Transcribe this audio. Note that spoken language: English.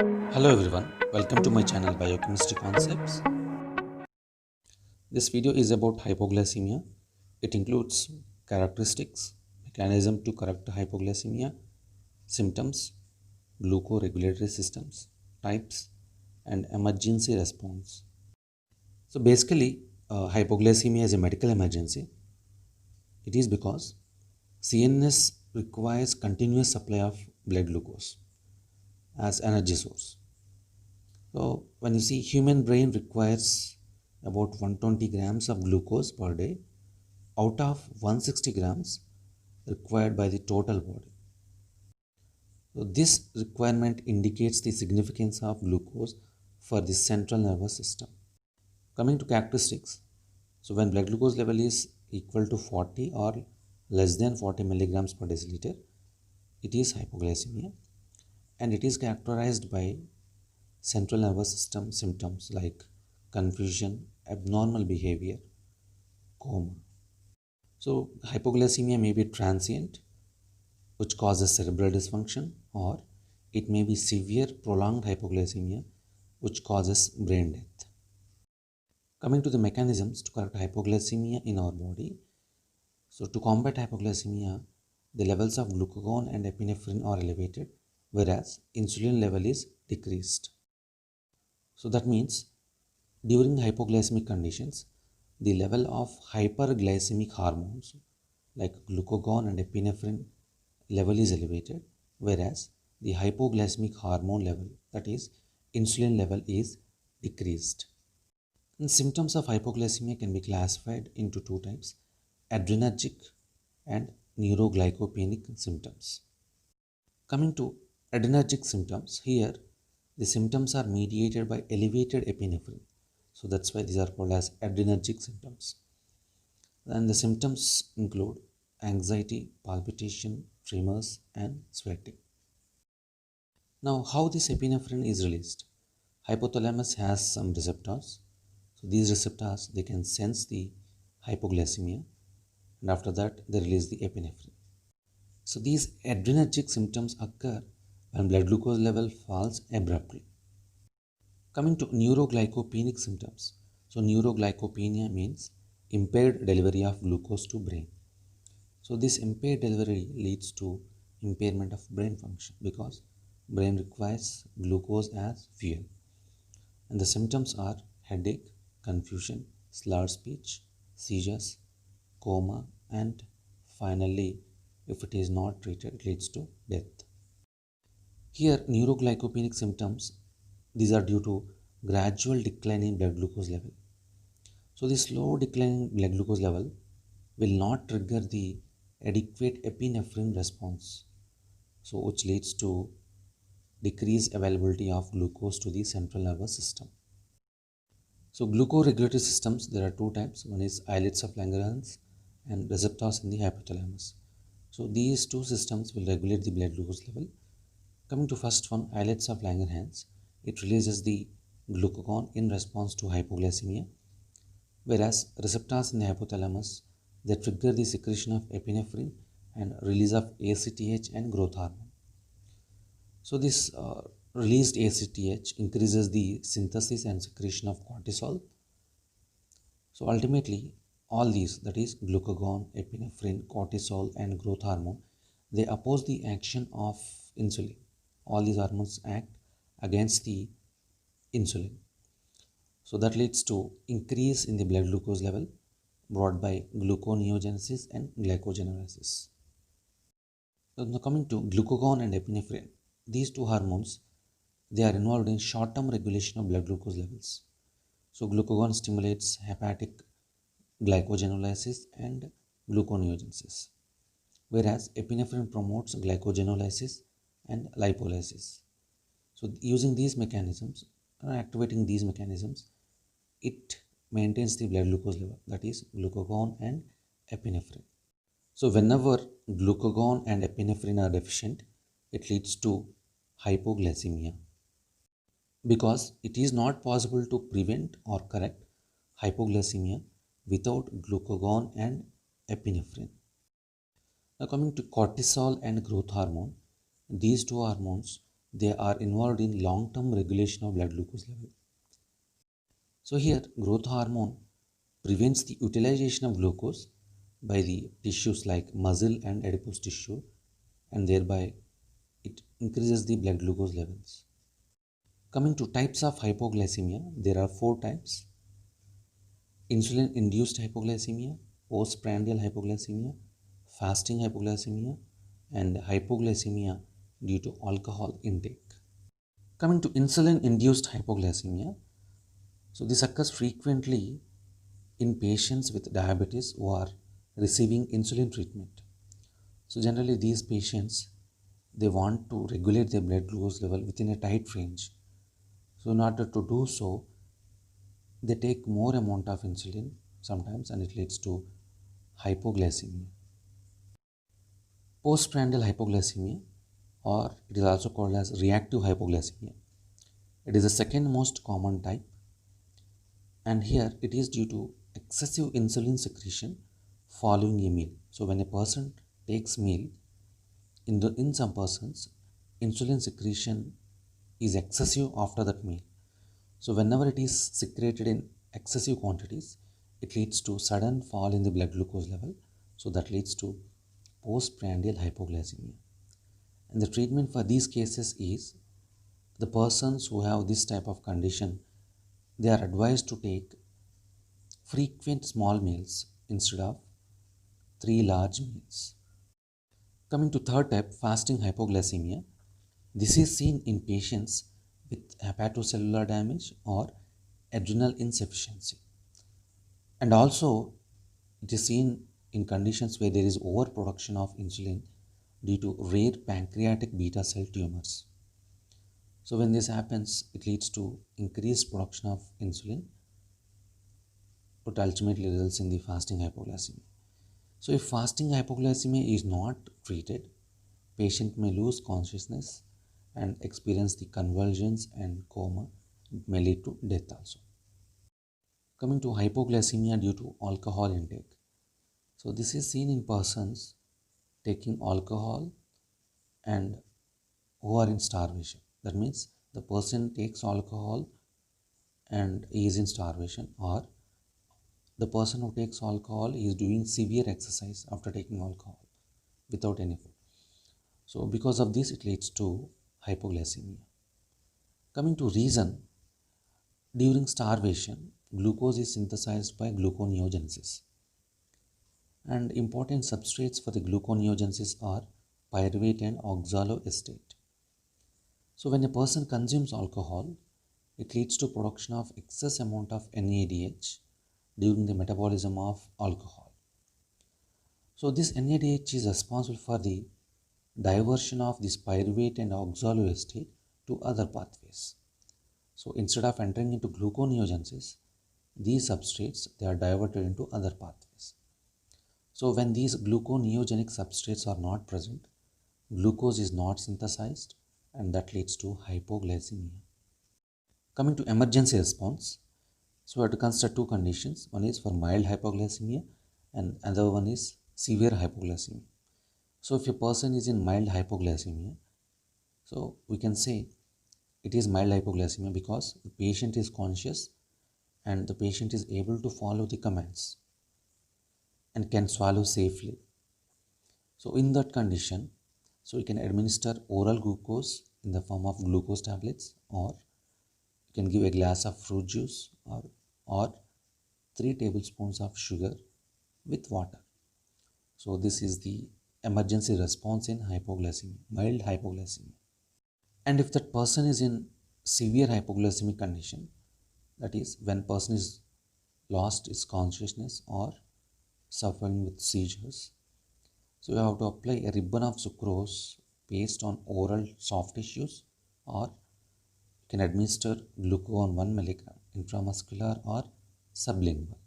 Hello everyone, welcome to my channel Biochemistry Concepts. This video is about hypoglycemia. It includes characteristics, mechanism to correct hypoglycemia, symptoms, glucoregulatory systems, types, and emergency response. So basically, hypoglycemia is a medical emergency. It is because CNS requires continuous supply of blood glucose as energy source. So when you see human brain requires about 120 grams of glucose per day out of 160 grams required by the total body. So this requirement indicates the significance of glucose for the central nervous system. Coming to characteristics, so when blood glucose level is equal to 40 or less than 40 milligrams per deciliter, it is hypoglycemia, and it is characterized by central nervous system symptoms like confusion, abnormal behavior, coma. So, hypoglycemia may be transient, which causes cerebral dysfunction, or it may be severe, prolonged hypoglycemia, which causes brain death. Coming to the mechanisms to correct hypoglycemia in our body. So, to combat hypoglycemia, the levels of glucagon and epinephrine are elevated, whereas insulin level is decreased. So that means during hypoglycemic conditions, the level of hyperglycemic hormones like glucagon and epinephrine level is elevated, whereas the hypoglycemic hormone level, that is insulin level, is decreased. And symptoms of hypoglycemia can be classified into two types: adrenergic and neuroglycopenic symptoms. Coming to adrenergic symptoms, here the symptoms are mediated by elevated epinephrine. So that's why these are called as adrenergic symptoms. And the symptoms include anxiety, palpitation, tremors, and sweating. Now, how this epinephrine is released? Hypothalamus has some receptors. So these receptors, they can sense the hypoglycemia, and after that they release the epinephrine. So these adrenergic symptoms occur when blood glucose level falls abruptly. Coming to neuroglycopenic symptoms. So neuroglycopenia means impaired delivery of glucose to brain. So this impaired delivery leads to impairment of brain function because brain requires glucose as fuel. And the symptoms are headache, confusion, slurred speech, seizures, coma, and finally, if it is not treated, it leads to death. Here, neuroglycopenic symptoms, these are due to gradual decline in blood glucose level. So the slow decline in blood glucose level will not trigger the adequate epinephrine response, so which leads to decreased availability of glucose to the central nervous system. So glucoregulatory systems, there are two types. One is islets of Langerhans and receptors in the hypothalamus. So these two systems will regulate the blood glucose level. Coming to first one, islets of Langerhans, it releases the glucagon in response to hypoglycemia, whereas receptors in the hypothalamus, they trigger the secretion of epinephrine and release of ACTH and growth hormone. So this released ACTH increases the synthesis and secretion of cortisol. So ultimately, all these, that is glucagon, epinephrine, cortisol, and growth hormone, they oppose the action of insulin. All these hormones act against the insulin. So that leads to increase in the blood glucose level brought by gluconeogenesis and glycogenolysis. So now coming to glucagon and epinephrine, these two hormones, they are involved in short-term regulation of blood glucose levels. So glucagon stimulates hepatic glycogenolysis and gluconeogenesis, whereas epinephrine promotes glycogenolysis and lipolysis. So using these mechanisms, activating these mechanisms, it maintains the blood glucose level, that is glucagon and epinephrine. So whenever glucagon and epinephrine are deficient, it leads to hypoglycemia because it is not possible to prevent or correct hypoglycemia without glucagon and epinephrine. Now coming to cortisol and growth hormone, these two hormones, they are involved in long-term regulation of blood glucose level. So here, growth hormone prevents the utilization of glucose by the tissues like muscle and adipose tissue, and thereby it increases the blood glucose levels. Coming to types of hypoglycemia, there are four types: insulin-induced hypoglycemia, postprandial hypoglycemia, fasting hypoglycemia, and hypoglycemia due to alcohol intake. Coming to insulin-induced hypoglycemia, so this occurs frequently in patients with diabetes who are receiving insulin treatment. So generally these patients, they want to regulate their blood glucose level within a tight range. So in order to do so, they take more amount of insulin sometimes, and it leads to hypoglycemia. Postprandial hypoglycemia, or it is also called as reactive hypoglycemia. It is the second most common type, and here it is due to excessive insulin secretion following a meal. So when a person takes meal, in some persons, insulin secretion is excessive after that meal. So whenever it is secreted in excessive quantities, it leads to sudden fall in the blood glucose level. So that leads to postprandial hypoglycemia. And the treatment for these cases is, the persons who have this type of condition, they are advised to take frequent small meals instead of 3 large meals. Coming to third type, fasting hypoglycemia. This is seen in patients with hepatocellular damage or adrenal insufficiency. And also, it is seen in conditions where there is overproduction of insulin due to rare pancreatic beta cell tumors. So when this happens, it leads to increased production of insulin, but ultimately results in the fasting hypoglycemia. So if fasting hypoglycemia is not treated, patient may lose consciousness and experience the convulsions and coma. It may lead to death also. Coming to hypoglycemia due to alcohol intake. So this is seen in persons taking alcohol and who are in starvation. That means the person takes alcohol and is in starvation, or the person who takes alcohol is doing severe exercise after taking alcohol without any food. So because of this, it leads to hypoglycemia. Coming to reason, during starvation, glucose is synthesized by gluconeogenesis. And important substrates for the gluconeogenesis are pyruvate and oxaloacetate. So when a person consumes alcohol, it leads to production of excess amount of NADH during the metabolism of alcohol. So this NADH is responsible for the diversion of this pyruvate and oxaloacetate to other pathways. So instead of entering into gluconeogenesis, these substrates, they are diverted into other pathways. So when these gluconeogenic substrates are not present, glucose is not synthesized, and that leads to hypoglycemia. Coming to emergency response, so we have to consider two conditions. One is for mild hypoglycemia and another one is severe hypoglycemia. So if a person is in mild hypoglycemia, so we can say it is mild hypoglycemia because the patient is conscious and the patient is able to follow the commands and can swallow safely. So in that condition, so you can administer oral glucose in the form of glucose tablets, or you can give a glass of fruit juice, or 3 tablespoons of sugar with water. So this is the emergency response in hypoglycemia, mild hypoglycemia. And if that person is in severe hypoglycemic condition, that is when person is lost his consciousness or suffering with seizures, so you have to apply a ribbon of sucrose paste on oral soft tissues, or you can administer glucagon 1 milligram intramuscular or sublingual.